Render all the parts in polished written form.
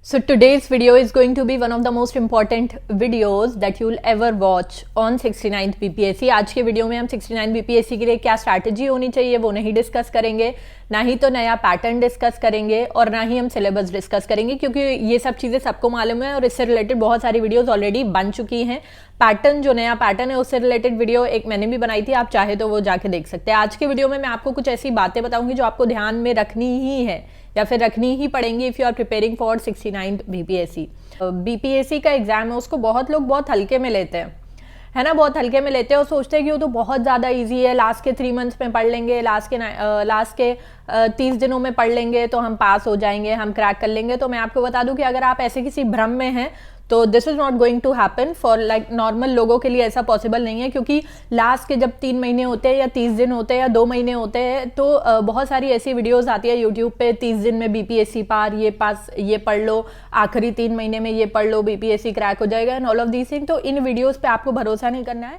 So today's video is going to be one of the most important videos that you'll ever watch on 69th BPSC। आज के video में हम 69th BPSC के लिए क्या strategy होनी चाहिए वो नहीं डिस्कस करेंगे, ना ही तो नया पैटर्न डिस्कस करेंगे और ना ही हम सिलेबस डिस्कस करेंगे, क्योंकि ये सब चीज़ें सबको मालूम है और इससे रिलेटेड बहुत सारी वीडियोस ऑलरेडी बन चुकी हैं। पैटर्न जो नया पैटर्न है उससे रिलेटेड वीडियो एक मैंने भी बनाई थी, आप चाहे तो वो जाके देख सकते हैं। आज के वीडियो में मैं आपको कुछ ऐसी बातें बताऊंगी जो आपको ध्यान में रखनी ही है या फिर रखनी ही पड़ेंगी if you are preparing for 69th BPSC। BPSC का एग्जाम है, उसको बहुत लोग बहुत हल्के में लेते हैं, है ना, बहुत हल्के में लेते हैं और सोचते हैं कि वो तो बहुत ज़्यादा इजी है, लास्ट के 3 मंथ्स में पढ़ लेंगे, लास्ट के 30 दिनों में पढ़ लेंगे तो हम पास हो जाएंगे, हम क्रैक कर लेंगे। तो मैं आपको बता दूं कि अगर आप ऐसे किसी भ्रम में हैं तो this is not going to happen for like normal लोगों के लिए ऐसा पॉसिबल नहीं है, क्योंकि लास्ट के जब 3 महीने होते हैं या 30 दिन होते हैं या 2 महीने होते हैं तो बहुत सारी ऐसी वीडियोस आती है यूट्यूब पे, 30 दिन में BPSC पार, ये पास, ये पढ़ लो, आखिरी 3 महीने में ये पढ़ लो, BPSC क्रैक हो जाएगा and all of these thing. तो इन वीडियोस पे आपको भरोसा नहीं करना है।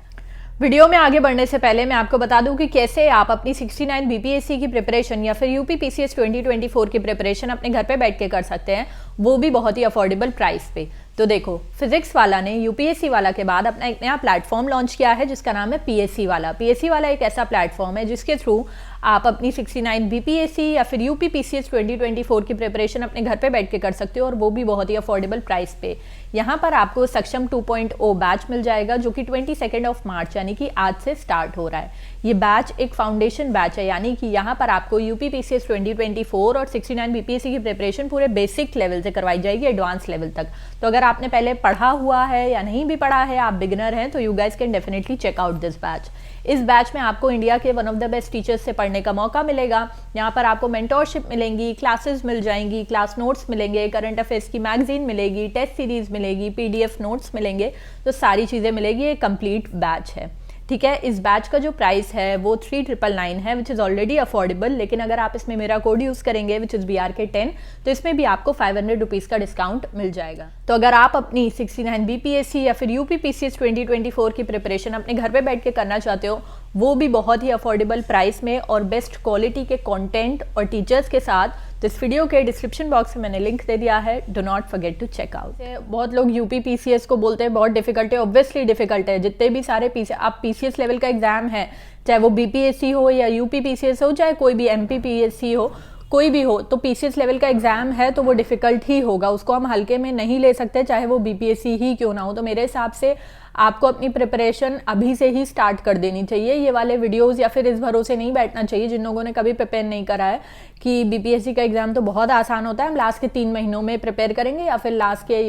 वीडियो में आगे बढ़ने से पहले मैं आपको बता दूं कि कैसे आप अपनी 69 BPSC की प्रिपरेशन या फिर यूपी PCS 2024 की प्रिपरेशन अपने घर पे बैठ के कर सकते हैं, वो भी बहुत ही अफोर्डेबल प्राइस पे। तो देखो, फिजिक्स वाला ने UPSC वाला के बाद अपना एक नया प्लेटफॉर्म लॉन्च किया है जिसका नाम है PSC वाला। PSC वाला एक ऐसा प्लेटफॉर्म है जिसके थ्रू आप अपनी 69 BPSC या फिर यूपी PCS 2024 की प्रिपरेशन अपने घर पे बैठ के कर सकते हो और वो भी बहुत ही अफोर्डेबल प्राइस पे। यहाँ पर आपको सक्षम 2.0 बैच मिल जाएगा जो कि 22 मार्च यानी कि आज से स्टार्ट हो रहा है। ये बैच एक फाउंडेशन बैच है, यानी कि यहाँ पर आपको यूपी PCS 2024 और 69 BPSC की प्रिपरेशन पूरे बेसिक लेवल से करवाई जाएगी एडवांस लेवल तक। तो अगर आपने पहले पढ़ा हुआ है या नहीं भी पढ़ा है, आप बिगिनर हैं, तो you guys can definitely check out this batch. इस बैच में आपको इंडिया के one of the best teachers से पढ़ने का मौका मिलेगा। यहाँ पर आपको मेंटोरशिप मिलेंगी, क्लासेस मिल जाएंगी, क्लास नोट्स मिलेंगे, करंट अफेयर्स की मैगजीन मिलेगी, टेस्ट सीरीज मिलेगी, PDF नोट्स मिलेंगे, तो सारी चीज़ें मिलेगी। ये कंप्लीट बैच है, ठीक है। इस बैच का जो प्राइस है वो 3999 है, विच इज़ ऑलरेडी अफोर्डेबल, लेकिन अगर आप इसमें मेरा कोड यूज़ करेंगे विच इज़ BRK10 तो इसमें भी आपको 500 रुपीज़ का डिस्काउंट मिल जाएगा। तो अगर आप अपनी 69 BPSC या फिर यूपी PCS 2024 की प्रिपरेशन अपने घर पे बैठ के करना चाहते हो, वो भी बहुत ही अफोर्डेबल प्राइस में और बेस्ट क्वालिटी के कंटेंट और टीचर्स के साथ, तो इस वीडियो के डिस्क्रिप्शन बॉक्स में मैंने लिंक दे दिया है, do not forget to check out. बहुत लोग यूपी PCS को बोलते हैं बहुत डिफिकल्ट है, ऑब्वियसली डिफिकल्ट है। जितने भी सारे आप PCS लेवल का एग्जाम है, चाहे वो BPSC हो या यूपी PCS हो, चाहे कोई भी MP PSC हो, कोई भी हो, तो PCS लेवल का एग्जाम है तो वो डिफिकल्ट ही होगा, उसको हम हल्के में नहीं ले सकते, चाहे वो BPSC ही क्यों ना हो। तो मेरे हिसाब से आपको अपनी प्रिपरेशन अभी से ही स्टार्ट कर देनी चाहिए। ये वाले वीडियोस या फिर इस भरोसे नहीं बैठना चाहिए जिन लोगों ने कभी प्रिपेयर नहीं करा है कि BPSC का एग्जाम तो बहुत आसान होता है, हम लास्ट के 3 महीनों में प्रिपेयर करेंगे या फिर लास्ट के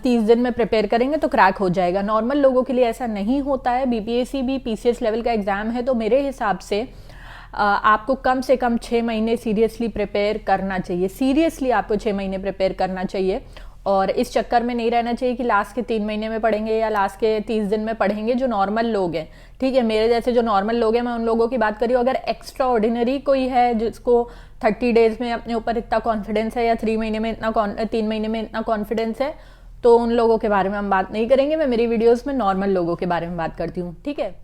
30 दिन में प्रिपेयर करेंगे तो क्रैक हो जाएगा। नॉर्मल लोगों के लिए ऐसा नहीं होता है। BPSC भी PCS लेवल का एग्जाम है, तो मेरे हिसाब से आपको कम से कम 6 महीने सीरियसली प्रिपेयर करना चाहिए। सीरियसली आपको 6 महीने प्रिपेयर करना चाहिए और इस चक्कर में नहीं रहना चाहिए कि लास्ट के 3 महीने में पढ़ेंगे या लास्ट के 30 दिन में पढ़ेंगे। जो नॉर्मल लोग हैं, ठीक है, मेरे जैसे जो नॉर्मल लोग हैं, मैं उन लोगों की बात कर रही हूँ। अगर एक्स्ट्रा ऑर्डिनरी कोई है जिसको 30 डेज में अपने ऊपर इतना कॉन्फिडेंस है या 3 महीने में इतना 3 महीने में इतना कॉन्फिडेंस है, तो उन लोगों के बारे में हम बात नहीं करेंगे। मैं मेरी वीडियोज़ में नॉर्मल लोगों के बारे में बात करती हूँ, ठीक है।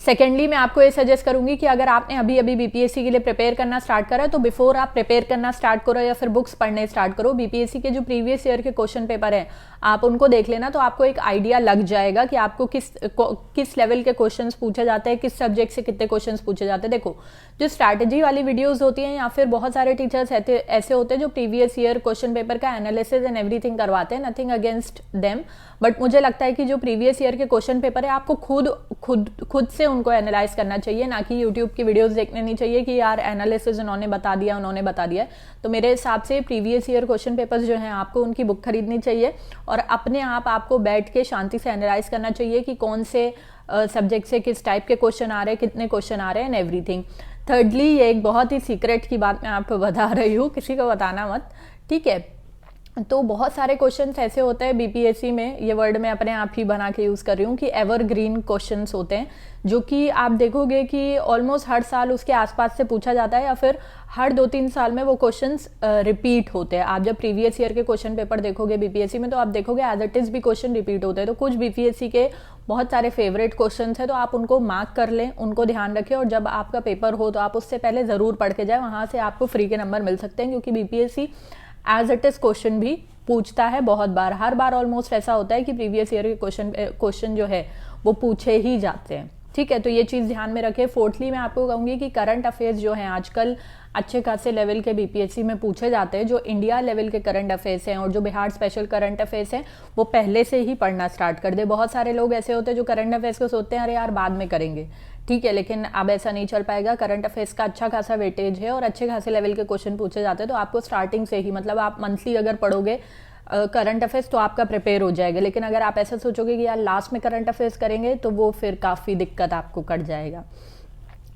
सेकेंडली मैं आपको ये सजेस्ट करूंगी कि अगर आपने अभी BPSC के लिए प्रिपेयर करना स्टार्ट करा है तो बिफोर आप प्रिपेयर करना स्टार्ट करो या फिर बुक्स पढ़ने स्टार्ट करो, BPSC के जो प्रीवियस ईयर के क्वेश्चन पेपर हैं आप उनको देख लेना, तो आपको एक आइडिया लग जाएगा कि आपको किस लेवल के क्वेश्चंस पूछे जाते हैं, किस सब्जेक्ट से कितने क्वेश्चंस पूछे जाते हैं। देखो, जो स्ट्रैटेजी वाली वीडियोज़ होती हैं या फिर बहुत सारे टीचर्स ऐसे होते हैं जो प्रीवियस ईयर क्वेश्चन पेपर का एनालिसिस एंड एवरीथिंग करवाते हैं, नथिंग अगेंस्ट देम, बट मुझे लगता है कि जो प्रीवियस ईयर के क्वेश्चन पेपर है आपको खुद से उनको एनालाइज करना चाहिए, ना कि यूट्यूब की वीडियोस देखने नहीं चाहिए कि यार एनालिसिस उन्होंने बता दिया। तो मेरे हिसाब से प्रीवियस ईयर क्वेश्चन पेपर्स जो हैं आपको उनकी बुक खरीदनी चाहिए और अपने आप आपको बैठ के शांति से एनालाइज करना चाहिए कि कौन से सब्जेक्ट से किस टाइप के क्वेश्चन आ रहे हैं, कितने क्वेश्चन आ रहे हैं एंड एवरीथिंग। थर्डली, ये एक बहुत ही सीक्रेट की बात मैं आपको बता रही हूँ, किसी को बताना मत, ठीक है। तो बहुत सारे क्वेश्चंस ऐसे होते हैं BPSC में, ये वर्ड मैं अपने आप ही बना के यूज़ कर रही हूँ कि एवरग्रीन क्वेश्चंस होते हैं, जो कि आप देखोगे कि ऑलमोस्ट हर साल उसके आसपास से पूछा जाता है या फिर हर 2-3 साल में वो क्वेश्चंस रिपीट होते हैं। आप जब प्रीवियस ईयर के क्वेश्चन पेपर देखोगे BPSC में तो आप देखोगे एज इट इज़ भी क्वेश्चन रिपीट होते हैं। तो कुछ BPSC के बहुत सारे फेवरेट क्वेश्चन हैं, तो आप उनको मार्क कर लें, उनको ध्यान रखें और जब आपका पेपर हो तो आप उससे पहले ज़रूर पढ़ के जाए, वहाँ से आपको फ्री के नंबर मिल सकते हैं, क्योंकि BPSC as it is question भी पूछता है बहुत बार, हर बार ऑलमोस्ट ऐसा होता है कि प्रीवियस ईयर के क्वेश्चन जो है वो पूछे ही जाते हैं, ठीक है। तो ये चीज़ ध्यान में रखें। फोर्थली मैं आपको कहूँगी कि करंट अफेयर्स जो हैं आजकल अच्छे खासे लेवल के बीपीएससी में पूछे जाते हैं। जो इंडिया लेवल के करंट अफेयर्स हैं और जो बिहार स्पेशल करंट अफेयर्स हैं वो पहले से ही पढ़ना स्टार्ट कर दे। बहुत सारे लोग ऐसे होते हैं जो करंट अफेयर्स को सोचते हैं अरे यार बाद में करेंगे, ठीक है, लेकिन अब ऐसा नहीं चल पाएगा। करंट अफेयर्स का अच्छा खासा वेटेज है और अच्छे खासे लेवल के क्वेश्चन पूछे जाते हैं। तो आपको स्टार्टिंग से ही, मतलब आप मंथली अगर पढ़ोगे करंट अफेयर्स तो आपका प्रिपेयर हो जाएगा। लेकिन अगर आप ऐसा सोचोगे कि यार लास्ट में करंट अफेयर्स करेंगे तो वो फिर काफ़ी दिक्कत आपको कट जाएगा,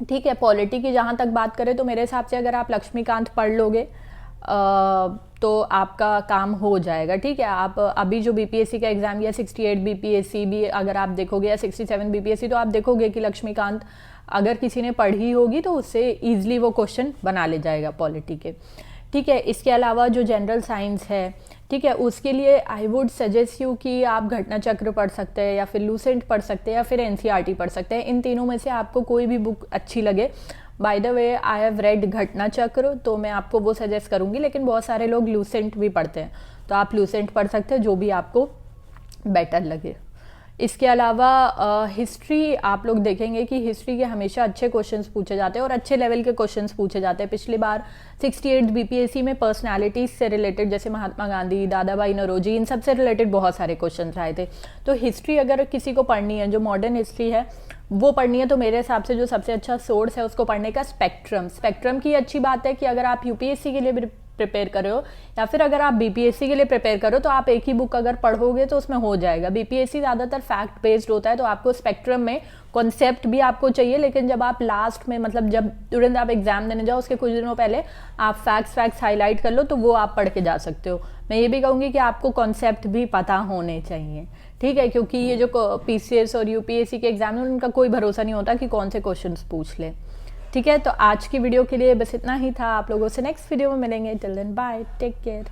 ठीक है। पॉलिटी की जहाँ तक बात करें तो मेरे हिसाब से अगर आप लक्ष्मीकांत पढ़ लोगे तो आपका काम हो जाएगा, ठीक है। आप अभी जो बीपीएससी का एग्जाम या 68 बीपीएससी भी अगर आप देखोगे या 67 बीपीएससी, तो आप देखोगे कि लक्ष्मीकांत अगर किसी ने पढ़ी होगी तो उससे ईजिली वो क्वेश्चन बना ले जाएगा पॉलिटी के, ठीक है। इसके अलावा जो जनरल साइंस है, ठीक है, उसके लिए आई वुड सजेस्ट यू कि आप घटना चक्र पढ़ सकते हैं या फिर लूसेंट पढ़ सकते हैं या फिर एनसीईआरटी पढ़ सकते हैं। इन तीनों में से आपको कोई भी बुक अच्छी लगे। By the way I have read घटना चक्र, तो मैं आपको वो सजेस्ट करूंगी, लेकिन बहुत सारे लोग लूसेंट भी पढ़ते हैं तो आप लूसेंट पढ़ सकते हैं, जो भी आपको बेटर लगे। इसके अलावा हिस्ट्री आप लोग देखेंगे कि हिस्ट्री के हमेशा अच्छे क्वेश्चंस पूछे जाते हैं और अच्छे लेवल के क्वेश्चंस पूछे जाते हैं। पिछली बार 68 बीपीएससी में पर्सनालिटीज से रिलेटेड, जैसे महात्मा गांधी, दादा भाई नौरोजी, इन सब से रिलेटेड बहुत सारे क्वेश्चंस आए थे। तो हिस्ट्री अगर किसी को पढ़नी है, जो मॉडर्न हिस्ट्री है वो पढ़नी है, तो मेरे हिसाब से जो सबसे अच्छा सोर्स है उसको पढ़ने का स्पेक्ट्रम की अच्छी बात है कि अगर आप यूपीएससी के लिए प्रिपेयर कर रहे हो या फिर अगर आप बीपीएससी के लिए प्रिपेयर करो तो आप एक ही बुक अगर पढ़ोगे तो उसमें हो जाएगा। बीपीएससी ज़्यादातर फैक्ट बेस्ड होता है, तो आपको स्पेक्ट्रम में कॉन्सेप्ट भी आपको चाहिए, लेकिन जब आप लास्ट में, मतलब जब तुरंत आप एग्जाम देने जाओ उसके कुछ दिनों पहले आप फैक्ट्स हाईलाइट कर लो तो वो आप पढ़ के जा सकते हो। मैं ये भी कहूँगी कि आपको कॉन्सेप्ट भी पता होने चाहिए, ठीक है, क्योंकि ये जो पीसीएस और यूपीएससी के एग्जाम है उनका कोई भरोसा नहीं होता कि कौन से क्वेश्चन पूछ ले, ठीक है। तो आज की वीडियो के लिए बस इतना ही था। आप लोगों से नेक्स्ट वीडियो में मिलेंगे। Till then bye, take care.